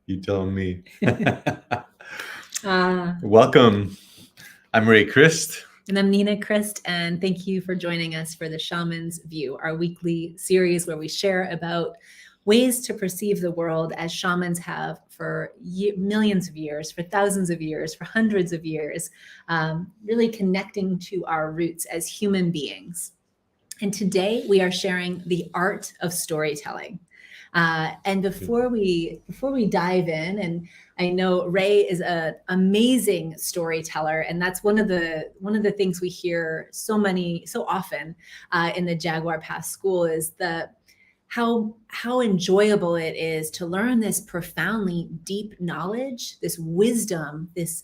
You tell me. Uh, Welcome. I'm Ray Christ. and I'm Nina Christ, and thank you for joining us for the Shaman's View, our weekly series where we share about ways to perceive the world as shamans have for millions of years, for thousands of years, for hundreds of years, really connecting to our roots as human beings. And today we are sharing the art of storytelling. And before we dive in, and I know Ray is an amazing storyteller, and that's one of the things we hear so often in the Jaguar Pass School is the how enjoyable it is to learn this profoundly deep knowledge, this wisdom that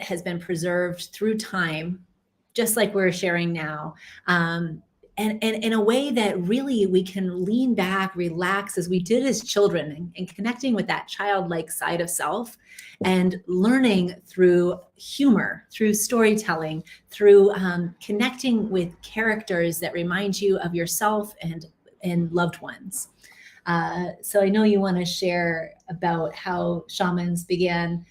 has been preserved through time, just like we're sharing now. And in a way that really we can lean back, relax as we did as children, and connecting with that childlike side of self and learning through humor, through storytelling, through connecting with characters that remind you of yourself and loved ones. So I know you want to share about how shamans began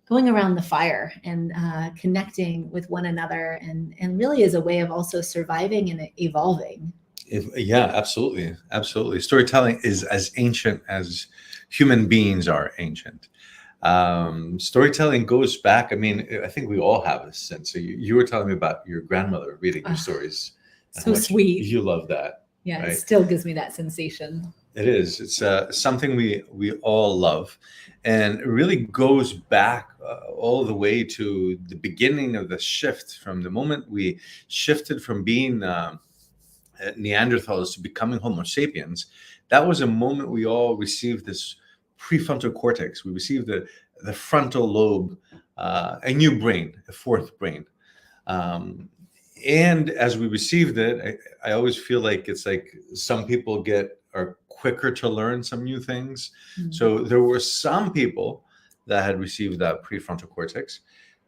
going around the fire and connecting with one another, and really as a way of also surviving and evolving. Yeah, absolutely. Absolutely. Storytelling is as ancient as human beings are ancient. Storytelling goes back. I mean, I think we all have this sense. So you were telling me about your grandmother reading your stories. And So how much sweet. You love that. Yeah, Right? it still gives me that sensation. It is. It's something we all love, and it really goes back all the way to the beginning of the shift, from the moment we shifted from being Neanderthals to becoming Homo sapiens. That was a moment we all received this prefrontal cortex. We received the frontal lobe, a new brain, a fourth brain. And as we received it, I always feel like it's like some people are quicker to learn some new things. Mm. So there were some people that had received that prefrontal cortex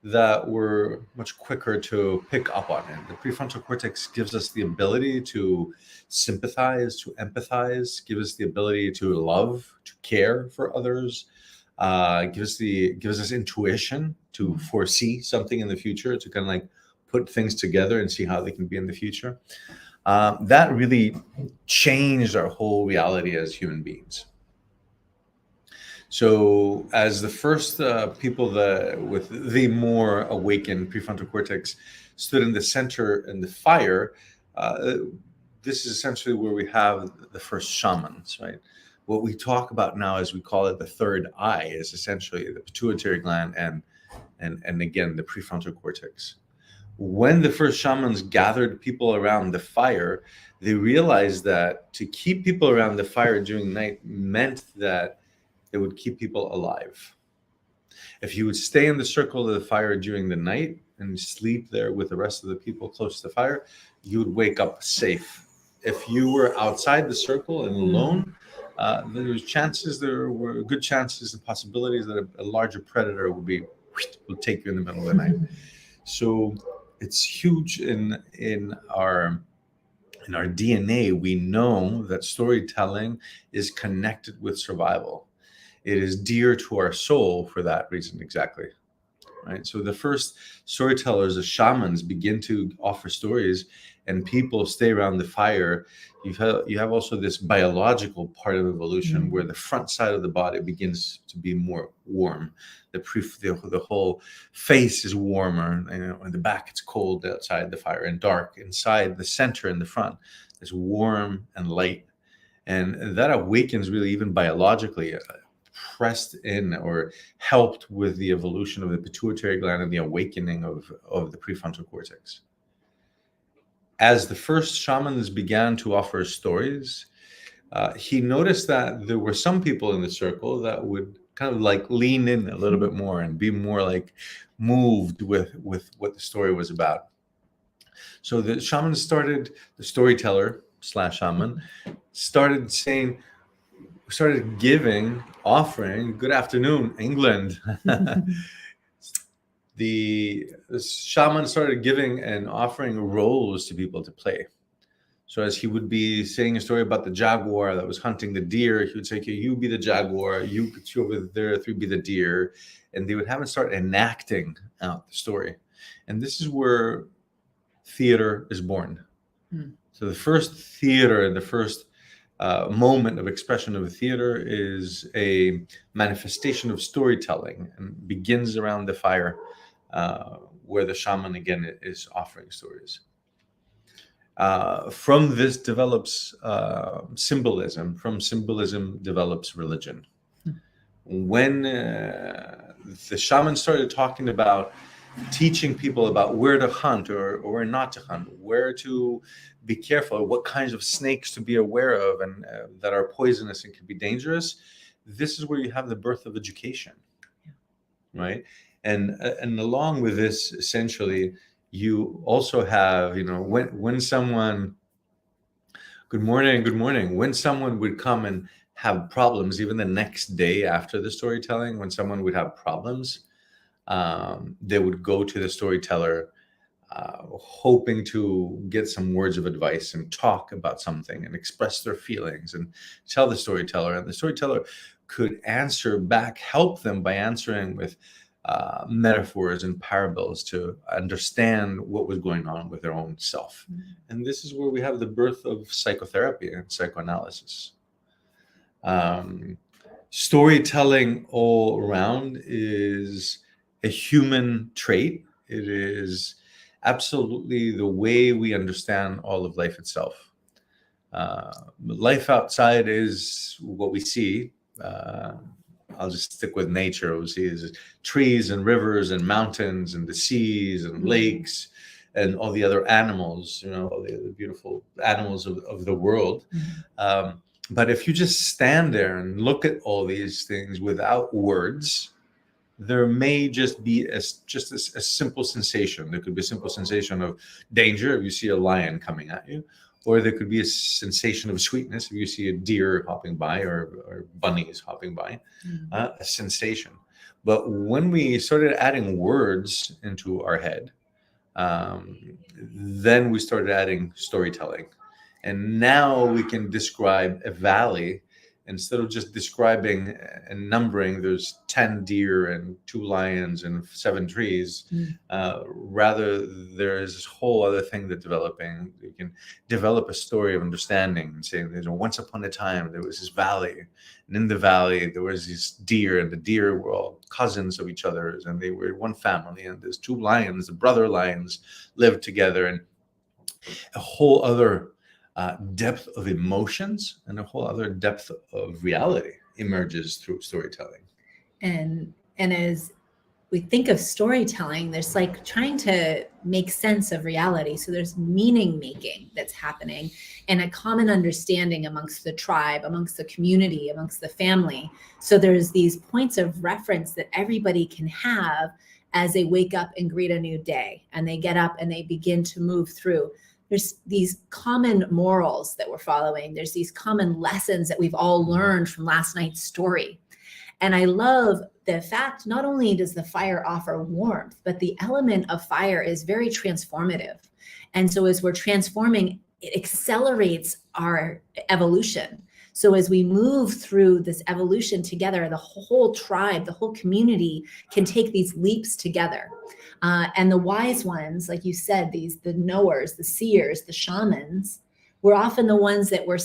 that were much quicker to pick up on it. The prefrontal cortex gives us the ability to sympathize, to empathize, gives us the ability to love, to care for others, gives us intuition to foresee something in the future, to kind of like put things together and see how they can be in the future. That really changed our whole reality as human beings. So, as the first people with the more awakened prefrontal cortex stood in the center in the fire, this is essentially where we have the first shamans, right? What we talk about now, as we call it, the third eye, is essentially the pituitary gland and again the prefrontal cortex. When the first shamans gathered people around the fire, they realized that to keep people around the fire during night meant that it would keep people alive. If you would stay in the circle of the fire during the night and sleep there with the rest of the people close to the fire, you would wake up safe. If you were outside the circle and alone, there were good chances and possibilities that a larger predator would take you in the middle of the night. So it's huge in our DNA. We know that storytelling is connected with survival. It is dear to our soul for that reason, exactly. Right. So the first storytellers, the shamans, begin to offer stories, and people stay around the fire. You have also this biological part of evolution where the front side of the body begins to be more warm. The whole face is warmer, and the back it's cold outside the fire and dark. Inside the center and the front is warm and light, and that awakens really even biologically. Pressed in or helped with the evolution of the pituitary gland and the awakening of the prefrontal cortex. As the first shamans began to offer stories, he noticed that there were some people in the circle that would kind of like lean in a little bit more and be more like moved with what the story was about. So the storyteller / shaman started offering, good afternoon, England. The shaman started giving and offering roles to people to play. So as he would be saying a story about the jaguar that was hunting the deer, he would say, okay, you be the jaguar, you two over there, three be the deer. And they would have him start enacting out the story. And this is where theater is born. Mm. So the first theater, the first moment of expression of a theater is a manifestation of storytelling and begins around the fire, where the shaman again is offering stories. From this develops symbolism. From symbolism develops religion. When the shaman started talking about teaching people about where to hunt or where not to hunt, where to be careful, what kinds of snakes to be aware of and that are poisonous and can be dangerous, this is where you have the birth of education, right? And along with this, essentially, you also have, when someone, good morning, when someone would come and have problems, even the next day after the storytelling, when someone would have problems, they would go to the storyteller, hoping to get some words of advice and talk about something and express their feelings and tell the storyteller. And the storyteller could answer back, help them by answering with metaphors and parables to understand what was going on with their own self. Mm-hmm. And this is where we have the birth of psychotherapy and psychoanalysis. Storytelling all around is a human trait. It is absolutely the way we understand all of life itself. Life outside is what we see. I'll just stick with nature. What we see is trees and rivers and mountains and the seas and lakes and all the other animals, all the other beautiful animals of the world. Mm-hmm. But if you just stand there and look at all these things without words, there may just be a simple sensation. There could be a simple sensation of danger if you see a lion coming at you, or there could be a sensation of sweetness if you see a deer hopping by or bunnies hopping by, a sensation. But when we started adding words into our head, then we started adding storytelling. And now we can describe a valley. Instead of just describing and numbering, there's 10 deer and 2 lions and 7 trees. Rather, there's this whole other thing that's developing. You can develop a story of understanding and saying, once upon a time, there was this valley. And in the valley, there was these deer, and the deer were all cousins of each other. And they were one family. And there's 2 lions, the brother lions lived together. And a whole other depth of emotions and a whole other depth of reality emerges through storytelling. And as we think of storytelling, there's like trying to make sense of reality. So there's meaning making that's happening and a common understanding amongst the tribe, amongst the community, amongst the family. So there's these points of reference that everybody can have as they wake up and greet a new day, and they get up and they begin to move through. There's these common morals that we're following. There's these common lessons that we've all learned from last night's story. And I love the fact, not only does the fire offer warmth, but the element of fire is very transformative. And so as we're transforming, it accelerates our evolution. So as we move through this evolution together, the whole tribe, the whole community can take these leaps together. And the wise ones, like you said, the knowers, the seers, the shamans, were often the ones that were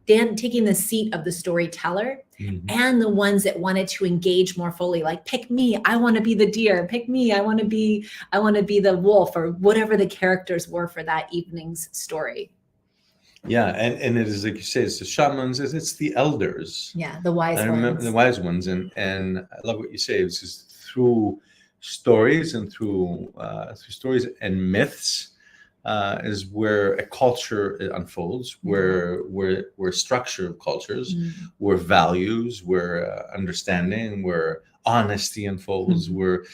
taking the seat of the storyteller, and the ones that wanted to engage more fully, like, pick me, I want to be the deer, pick me, I want to be the wolf, or whatever the characters were for that evening's story. Yeah, and it is like you say, it's the shamans, it's the elders. Yeah, the wise ones. The wise ones, and I love what you say. It's just through stories and through stories and myths is where a culture unfolds, where structure of cultures, where values, where understanding, where honesty unfolds, where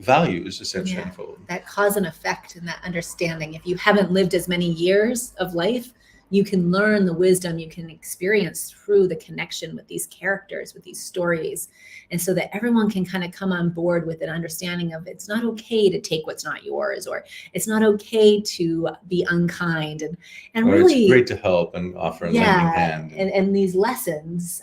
values essentially unfold. That cause and effect and that understanding. If you haven't lived as many years of life, you can learn the wisdom, you can experience through the connection with these characters, with these stories. And so that everyone can kind of come on board with an understanding of it's not okay to take what's not yours, or it's not okay to be unkind, and Or really it's great to help and offer a lending hand. and these lessons,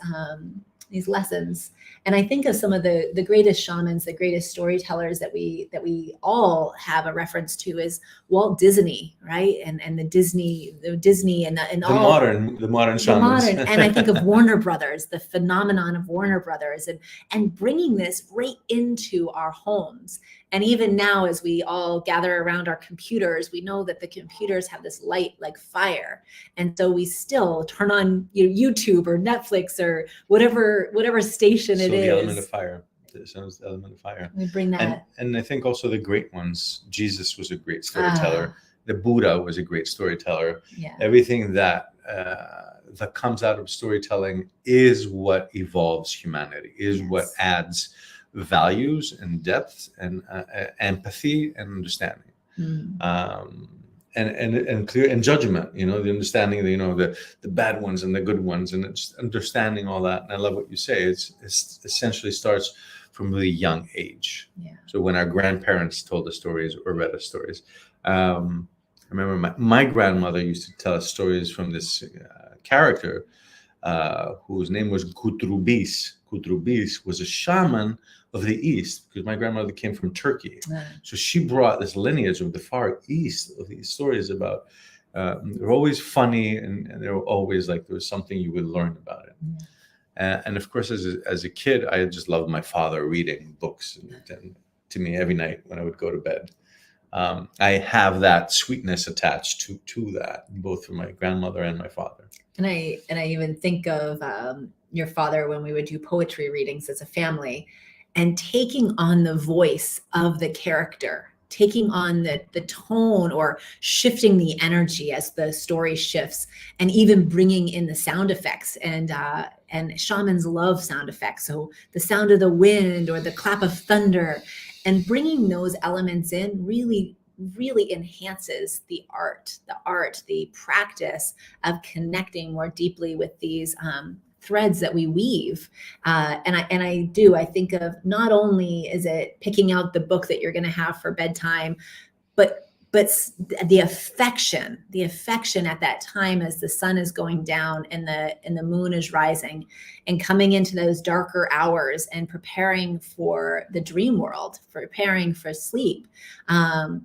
and I think of some of the greatest shamans, the greatest storytellers that we all have a reference to is Walt Disney, right? And the Disney and The modern shamans. and I think of Warner Brothers, the phenomenon of Warner Brothers, and bringing this right into our homes. And even now, as we all gather around our computers, we know that the computers have this light like fire. And so we still turn on YouTube or Netflix or whatever station it is. The element of fire. The element of fire. We bring that. And I think also the great ones. Jesus was a great storyteller. The Buddha was a great storyteller. Yeah. Everything that comes out of storytelling is what evolves humanity, is what adds values and depth and empathy and understanding. And clear and judgment, the understanding that the bad ones and the good ones, and it's understanding all that. And I love what you say. It's essentially starts from a really young age. Yeah. So when our grandparents told us stories or read us stories, I remember my grandmother used to tell us stories from this character whose name was Kutrubis. Kutrubis was a shaman of the East, because my grandmother came from Turkey. So she brought this lineage of the Far East of these stories about, they're always funny, and they were always like there was something you would learn about it. And of course, as a kid, I just loved my father reading books and to me every night when I would go to bed. I have that sweetness attached to that, both from my grandmother and my father. And I even think of your father when we would do poetry readings as a family, and taking on the voice of the character, taking on the tone, or shifting the energy as the story shifts, and even bringing in the sound effects. And shamans love sound effects. So the sound of the wind or the clap of thunder, and bringing those elements in really enhances the practice of connecting more deeply with these threads that we weave. And I think of, not only is it picking out the book that you're going to have for bedtime, but the affection at that time as the sun is going down and the moon is rising, and coming into those darker hours and preparing for the dream world, preparing for sleep, and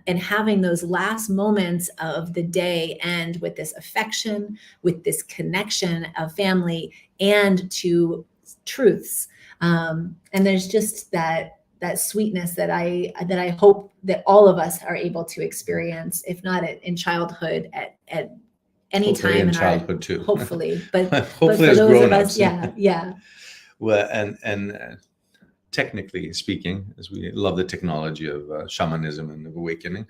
having those last moments of the day end with this affection, with this connection of family and to truths. And there's just that sweetness that I hope that all of us are able to experience, if not in childhood, at any hopefully time in childhood too. Hopefully, but hopefully for as those of us, grown-ups. yeah. Well, and technically speaking, as we love the technology of shamanism and of awakening,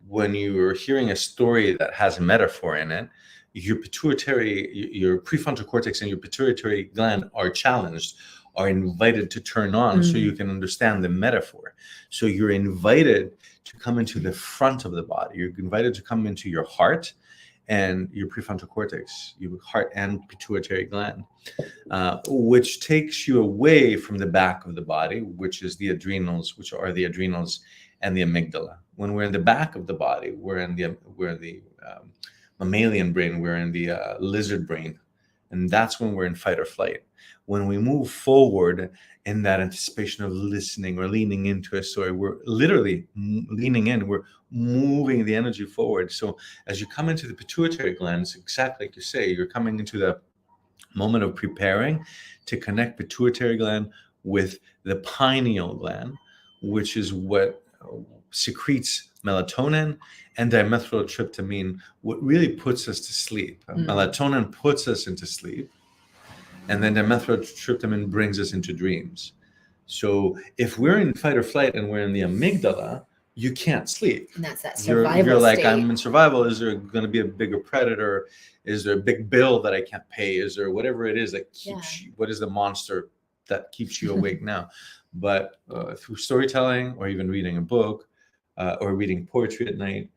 when you are hearing a story that has a metaphor in it, your prefrontal cortex and your pituitary gland are challenged, are invited to turn on, so you can understand the metaphor. So you're invited to come into the front of the body. You're invited to come into your heart and your prefrontal cortex, your heart and pituitary gland, which takes you away from the back of the body, which is the adrenals, which are the adrenals and the amygdala. When we're in the back of the body, we're in the mammalian brain, we're in the lizard brain, and that's when we're in fight or flight. When we move forward in that anticipation of listening or leaning into a story, we're literally leaning in, we're moving the energy forward. So as you come into the pituitary glands, exactly like you say, you're coming into the moment of preparing to connect pituitary gland with the pineal gland, which is what secretes melatonin and dimethyltryptamine, what really puts us to sleep. Melatonin puts us into sleep, and then dimethyltryptamine brings us into dreams. So if we're in fight or flight and we're in the amygdala, you can't sleep. And that's that survival You're like, state. I'm in survival. Is there going to be a bigger predator? Is there a big bill that I can't pay? Is there whatever it is that keeps you, what is the monster that keeps you awake now? But through storytelling or even reading a book or reading poetry at night,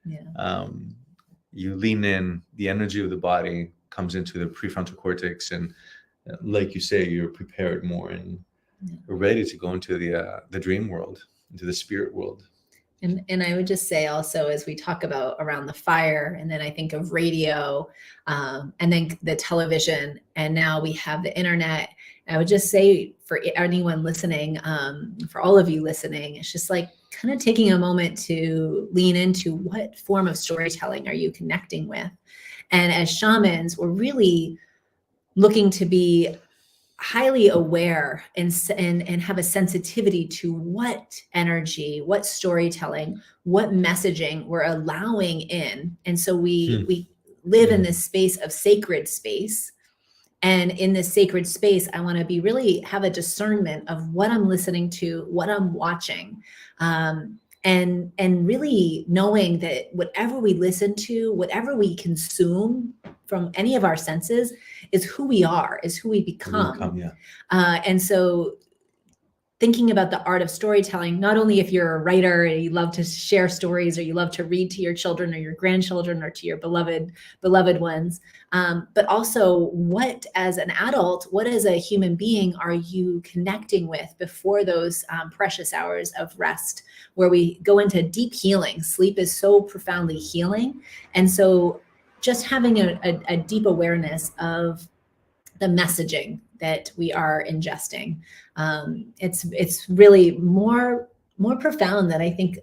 you lean in, the energy of the body comes into the prefrontal cortex, and like you say, you're prepared more and ready to go into the dream world, into the spirit world. And I would just say also, as we talk about around the fire, and then I think of radio, and then the television, and now we have the internet. I would just say for anyone listening, for all of you listening, it's just like kind of taking a moment to lean into what form of storytelling are you connecting with. And as shamans, we're really looking to be highly aware and have a sensitivity to what energy, what storytelling, what messaging we're allowing in. And so we live in this space of sacred space. And in this sacred space, I want to be really have a discernment of what I'm listening to, what I'm watching. And really knowing that whatever we listen to, whatever we consume from any of our senses is who we are, is who we become. And so thinking about the art of storytelling, not only if you're a writer and you love to share stories, or you love to read to your children or your grandchildren or to your beloved ones, but also what, as an adult, what as a human being are you connecting with before those precious hours of rest, where we go into deep healing. Sleep is so profoundly healing. And so just having a deep awareness of the messaging that we are ingesting. It's really more profound than I think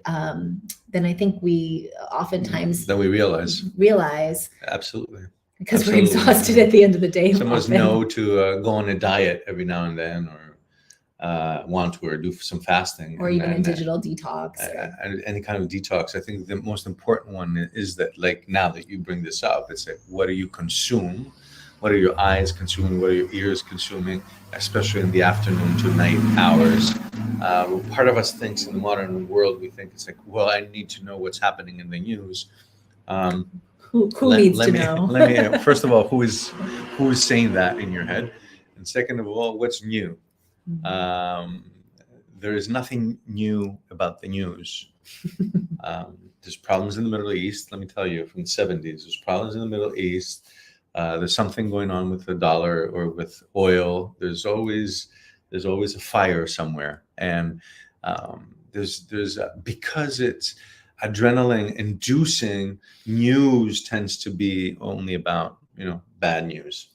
we oftentimes than we realize. Absolutely. Because we're exhausted at the end of the day. Some of us know to go on a diet every now and then, or want to, or do some fasting, or even a digital detox, and any kind of detox. I think the most important one is that, like, now that you bring this up, it's like, what do you consume? What are your eyes consuming? What are your ears consuming? Especially in the afternoon to night hours. Part of us thinks in the modern world, we think it's like, well, I need to know what's happening in the news. Who needs to know? Let me first of all, who is saying that in your head, and second of all, what's new? There is nothing new about the news. There's problems in the Middle East. Let me tell you, from the 70s, there's problems in the Middle East. There's something going on with the dollar or with oil. There's always a fire somewhere, and because it's adrenaline inducing, news tends to be only about bad news,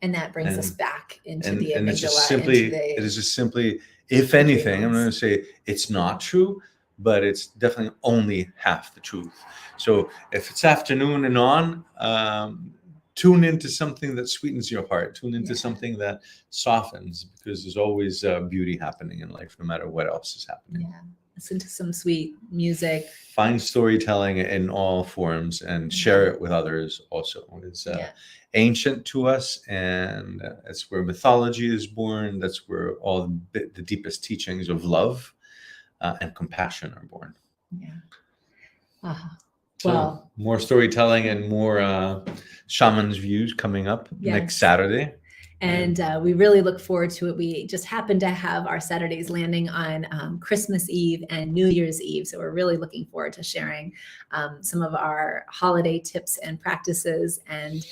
and that brings us back into the amygdala. And it's just simply, if anything, I'm going to say it's not true, but it's definitely only half the truth. So if it's afternoon and on, tune into something that sweetens your heart. Tune into something that softens, because there's always beauty happening in life, no matter what else is happening. Yeah. Listen to some sweet music. Find storytelling in all forms and share it with others also. It's ancient to us, and that's where mythology is born. That's where all the deepest teachings of love and compassion are born. Yeah. So more storytelling and more Shaman's Views coming up next Saturday. And we really look forward to it. We just happen to have our Saturdays landing on Christmas Eve and New Year's Eve. So we're really looking forward to sharing some of our holiday tips and practices. And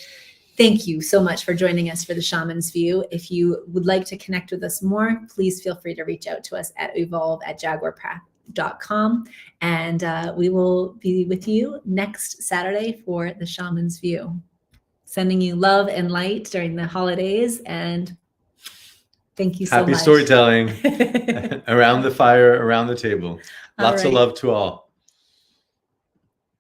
thank you so much for joining us for the Shaman's View. If you would like to connect with us more, please feel free to reach out to us at evolve@jaguarpath.com. And we will be with you next Saturday for the Shaman's View. Sending you love and light during the holidays, and thank you so much. Happy storytelling around the fire, around the table. Lots of love to all.